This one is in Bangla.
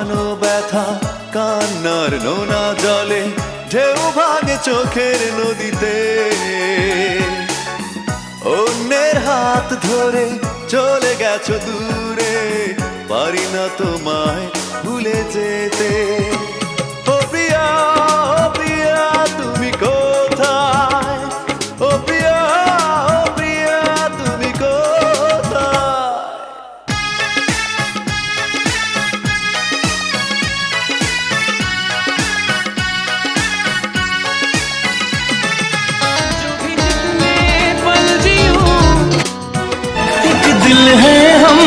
জমানো ব্যথা কান্নার নোনা জলে ঢেউ ভাঙে চোখের নদীতে। অন্যের হাত ধরে চলে গেছো দূরে, পারি না তোমায় ভুলে যেতে। ও প্রিয়া, ও প্রিয়া তুমি কোথায়? ও প্রিয়া, ও প্রিয়া তুমি কোথায়? दिल है हम